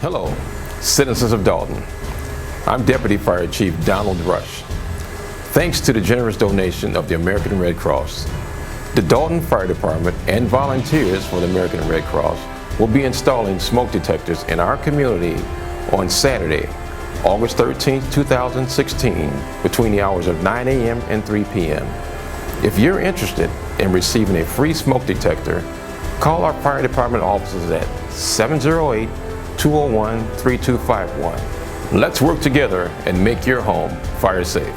Hello, citizens of Dolton. I'm Deputy Fire Chief Donald Rush. Thanks to the generous donation of the American Red Cross, the Dolton Fire Department and volunteers for the American Red Cross will be installing smoke detectors in our community on Saturday, August 13, 2016, between the hours of 9 a.m. and 3 p.m. If you're interested in receiving a free smoke detector, call our fire department offices at 708-201-3251. Let's work together and make your home fire safe.